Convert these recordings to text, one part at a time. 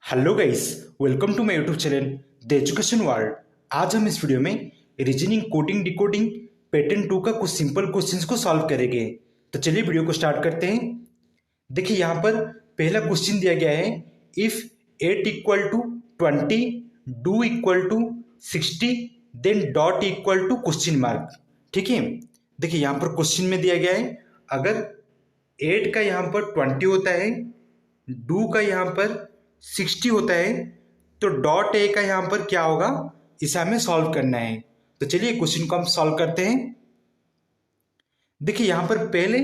Hello guys, welcome to my YouTube channel the education world. आज हम इस video में रीजनिंग कोडिंग डिकोडिंग पैटर्न 2 का कुछ सिंपल क्वेश्चंस को सॉल्व करेंगे। तो चलिए वीडियो को स्टार्ट करते हैं। देखिए यहाँ पर पहला क्वेश्चन दिया गया है, if 8 equal to 20 do equal to 60 then dot equal to question mark. ठीक है, देखिए यहाँ पर क्वेश्चन में दिया गया है, अगर 8 का यहाँ पर 20 होता है, डू का यहाँ पर 60 होता है, तो डॉट ए का यहाँ पर क्या होगा, इसे हमें सॉल्व करना है। तो चलिए क्वेश्चन को हम सॉल्व करते हैं। देखिए यहाँ पर पहले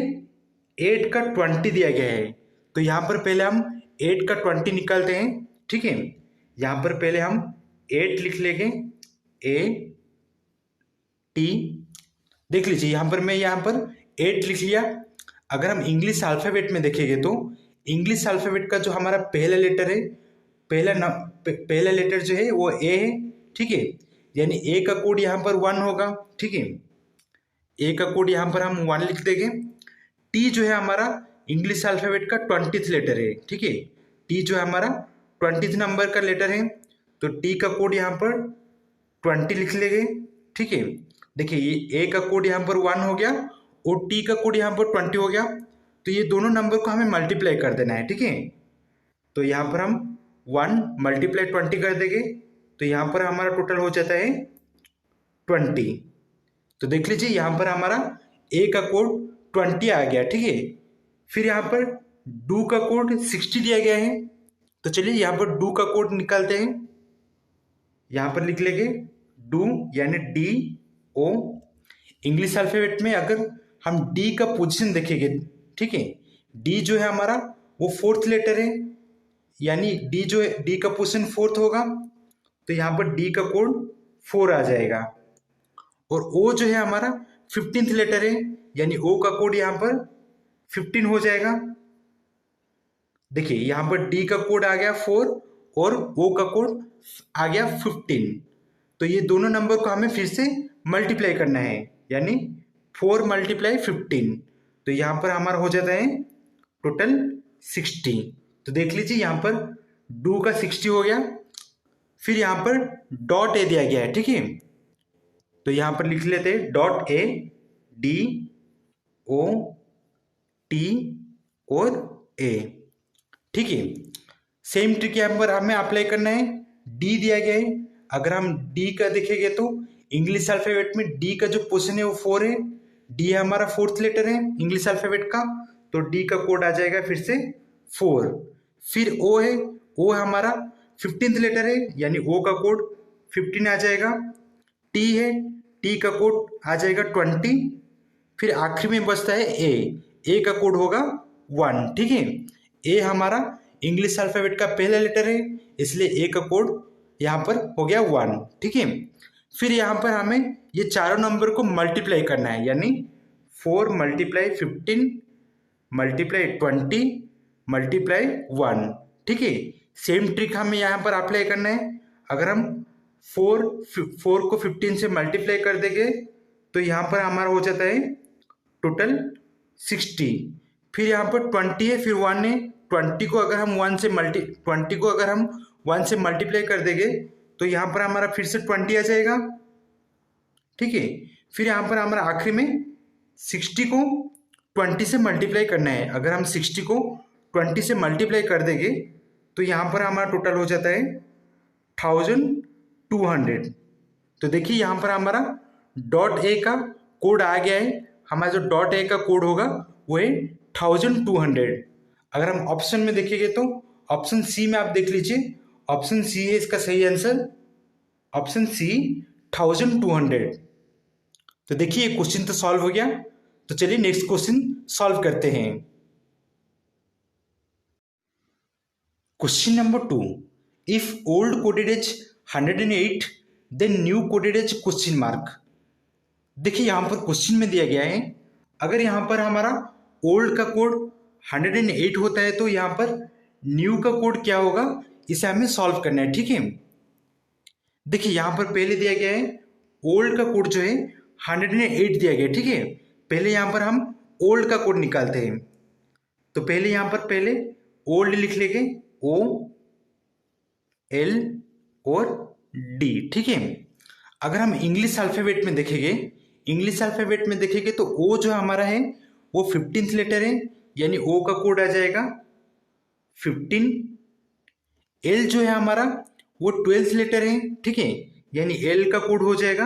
8 का 20 दिया गया है, तो यहाँ पर पहले हम 8 का 20 निकालते हैं। ठीक है, यहाँ पर पहले हम 8 लिख लेंगे, ए टी। देख लीजिए यहाँ पर मैं यहाँ पर 8 लिख लिया। अगर हम इंग्लिश अल्फ़ाबेट में देखेंगे तो इंग्लिश अल्फ़ाबेट का जो हमारा पहला लेटर है, पहला लेटर जो है वो ए है। ठीक है, यानी ए का कोड यहाँ पर 1 होगा। ठीक है, ए का कोड यहाँ पर हम 1 लिख देंगे। टी जो है हमारा इंग्लिश अल्फ़ाबेट का 20th लेटर है। ठीक है, टी जो है हमारा 20th नंबर का लेटर है, तो टी का कोड यहाँ पर 20 लिख लेंगे। ठीक है, देखिए ये ए का कोड यहाँ पर 1 हो गया और टी का कोड यहाँ पर 20 हो गया, तो ये दोनों नंबर को हमें मल्टीप्लाई कर देना है। ठीक है, तो यहाँ पर हम 1 मल्टीप्लाई 20 कर देंगे, तो यहाँ पर हमारा टोटल हो जाता है 20। तो देख लीजिए यहाँ पर हमारा ए का कोड 20 आ गया। ठीक है, फिर यहाँ पर डू का कोड 60 दिया गया है, तो चलिए यहाँ पर डू का कोड निकालते हैं। यहाँ पर लिख लेंगे डू यानी डी ओ। इंग्लिश अल्फ़ाबेट में अगर हम डी का पोजीशन देखेंगे, ठीक है, डी जो है हमारा वो 4th लेटर है, यानी डी जो है डी का पोजीशन 4th होगा, तो यहाँ पर डी का कोड 4 आ जाएगा। और ओ जो है हमारा 15th लेटर है, यानी ओ का कोड यहाँ पर 15 हो जाएगा। देखिए यहाँ पर डी का कोड आ गया 4 और ओ का कोड आ गया 15, तो ये दोनों नंबर को हमें फिर से मल्टीप्लाई करना है, यानी 4 मल्टीप्लाई 15, तो यहाँ पर हमारा हो जाता है टोटल 60। तो देख लीजिए यहाँ पर डू का 60 हो गया, फिर यहाँ पर डॉट ए दिया गया है। ठीक है, तो यहाँ पर लिख लेते हैं dot A, D O T और ए। ठीक है, सेम ट्रिक यहाँ पर हमें अप्लाई करना है। डी दिया गया है, अगर हम डी का देखेंगे तो इंग्लिश अल्फ़ाबेट में डी का जो पोजीशन है वो 4 है, डी हमारा 4th लेटर है इंग्लिश अल्फ़ाबेट का, तो डी का कोड आ जाएगा फिर से 4। फिर ओ है, ओ हमारा 15th लेटर है, यानी ओ का कोड 15 आ जाएगा। टी है, टी का कोड आ जाएगा 20। फिर आखिरी में बचता है ए, ए का कोड होगा 1। ठीक है, ए हमारा इंग्लिश अल्फ़ाबेट का पहला लेटर है, इसलिए ए का कोड यहाँ पर हो गया 1। ठीक है, फिर यहाँ पर हमें ये चारों नंबर को मल्टीप्लाई करना है, यानी 4 मल्टीप्लाई 15 मल्टीप्लाई 20 मल्टीप्लाई 1। ठीक है, सेम ट्रिक हमें यहाँ पर अप्लाई करना है। अगर हम 4 को 15 से मल्टीप्लाई कर देंगे, तो यहाँ पर हमारा हो जाता है टोटल 60। फिर यहाँ पर 20 है, फिर 1 है, 20 को अगर हम 1 से मल्टीप्लाई कर देंगे, तो यहाँ पर हमारा फिर से 20 आ जाएगा। ठीक है, फिर यहाँ पर हमारा आखिरी में 60 को 20 से मल्टीप्लाई करना है। अगर हम 60 को 20 से मल्टीप्लाई कर देंगे, तो यहाँ पर हमारा टोटल हो जाता है 1200। तो देखिए यहाँ पर हमारा डॉट ए का कोड आ गया है। हमारा जो डॉट ए का कोड होगा वो है 1200। अगर हम ऑप्शन में देखेंगे तो ऑप्शन सी में आप देख लीजिए, ऑप्शन सी है इसका सही आंसर, ऑप्शन सी 1200। तो देखिए ये क्वेश्चन तो सॉल्व हो गया। तो चलिए नेक्स्ट क्वेश्चन सॉल्व करते हैं। Question number 2, if old coded as 108 then new coded as question mark. देखिए यहाँ पर क्वेश्चन में दिया गया है, अगर यहाँ पर हमारा ओल्ड का कोड 108 होता है, तो यहाँ पर न्यू का कोड क्या होगा, इसे हमें सॉल्व करना है। ठीक है, देखिए यहाँ पर पहले दिया गया है ओल्ड का कोड जो है 108 दिया गया। ठीक है, पहले यहाँ पर हम ओल्ड का कोड निकालते हैं, तो पहले यहाँ पर पहले ओल्ड लिख लेंगे, ओ एल और डी। ठीक है, अगर हम इंग्लिश अल्फाबेट में देखेंगे, तो ओ जो हमारा है वो 15th लेटर है, यानी ओ का कोड आ जाएगा 15। एल जो है हमारा वो 12th लेटर है, ठीक है, यानी एल का कोड हो जाएगा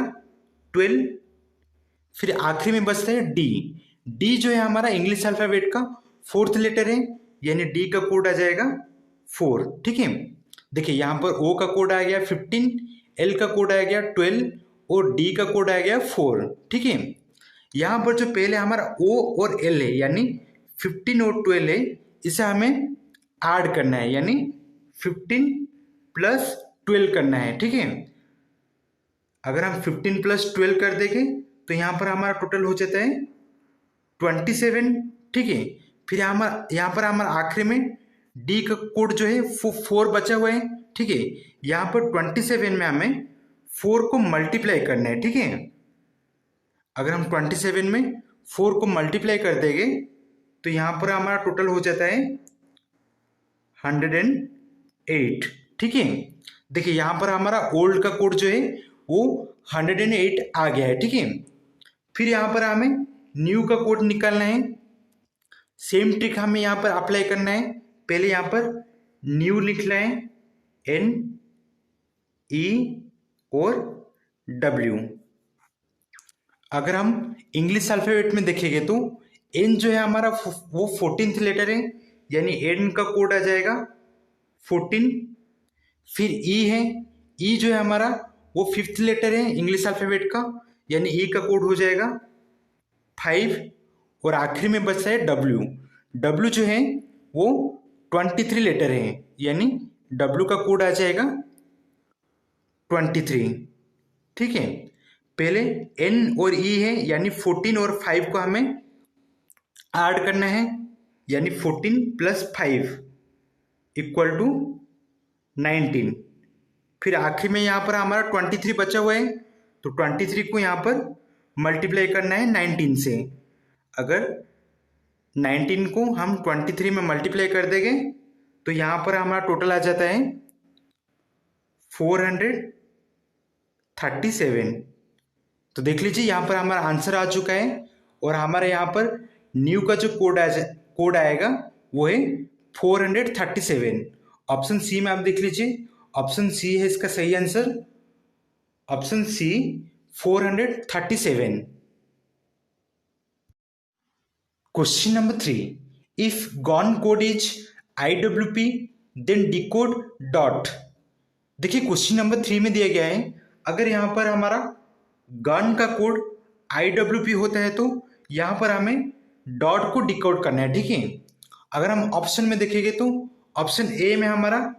12। फिर आखिरी में बचता है डी। डी जो है हमारा इंग्लिश अल्फाबेट का 4th लेटर है, यानी डी का कोड आ जाएगा 4। ठीक है, देखिए यहाँ पर ओ का कोड आ गया 15, एल का कोड आ गया 12 और डी का कोड आ गया 4। ठीक है, यहाँ पर जो पहले हमारा ओ और एल है, यानी 15 और 12 है, इसे हमें ऐड करना है, यानी 15 प्लस 12 करना है। ठीक है, अगर हम 15 प्लस 12 कर देंगे तो यहाँ पर हमारा टोटल हो जाता है 27। ठीक है, फिर यहाँ पर हमारा आखिरी में डी का कोड जो है 4 बचा हुआ है। ठीक है, यहाँ पर 27 में हमें 4 को मल्टीप्लाई करना है। ठीक है, अगर हम 27 में 4 को मल्टीप्लाई कर देंगे तो यहाँ पर हमारा टोटल हो जाता है 108। ठीक है, देखिए यहाँ पर हमारा ओल्ड का कोड जो है वो 108 आ गया है। ठीक है, फिर यहाँ पर हमें न्यू का कोड निकालना है। सेम ट्रिक हमें यहाँ पर अप्लाई करना है। पहले यहाँ पर न्यू लिखना है, एन ई और डब्ल्यू। अगर हम इंग्लिश अल्फाबेट में देखेंगे तो एन जो है हमारा वो 14th लेटर है, यानी एन का कोड आ जाएगा 14। फिर ई है, ई जो है हमारा वो 5th लेटर है इंग्लिश अल्फाबेट का, यानी ई का कोड हो जाएगा 5। और आखिरी में बचता है डब्ल्यू। डब्ल्यू जो है वो 23 लेटर है, यानी डब्ल्यू का कोड आ जाएगा 23। ठीक है, पहले एन और ई है, यानी 14 और 5 को हमें ऐड करना है, यानी 14 प्लस 5 इक्वल टू 19। फिर आखिर में यहाँ पर हमारा 23 बचा हुआ है, तो 23 को यहाँ पर मल्टीप्लाई करना है 19 से। अगर 19 को हम 23 में मल्टीप्लाई कर देंगे तो यहाँ पर हमारा टोटल आ जाता है 437। तो देख लीजिए यहाँ पर हमारा आंसर आ चुका है, और हमारे यहाँ पर न्यू का जो कोड आएगा वो है 437। ऑप्शन सी में आप देख लीजिए, ऑप्शन सी है इसका सही answer, option C 437। Question number 3, if gone code is IWP then decode dot. देखिए क्वेश्चन नंबर 3 में दिया गया है, अगर यहाँ पर हमारा गन का कोड IWP होता है तो यहाँ पर हमें डॉट को डिकोड करना है। ठीक है, अगर हम ऑप्शन में देखेंगे तो ऑप्शन ए में हमारा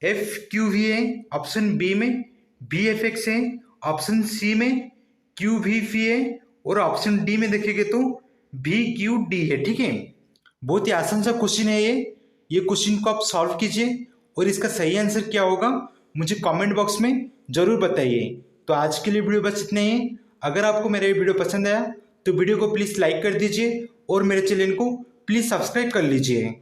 FQV है, ऑप्शन बी में VFX है, ऑप्शन सी में QVF है, और ऑप्शन डी में देखेंगे तो VQD है। ठीक है, बहुत ही आसान सा क्वेश्चन है ये क्वेश्चन को आप सॉल्व कीजिए, और इसका सही आंसर क्या होगा मुझे कमेंट बॉक्स में जरूर बताइए। तो आज के लिए वीडियो बस इतना ही। अगर आपको मेरा ये वीडियो पसंद आया तो वीडियो को प्लीज़ लाइक कर दीजिए और मेरे चैनल को प्लीज़ सब्सक्राइब कर लीजिए।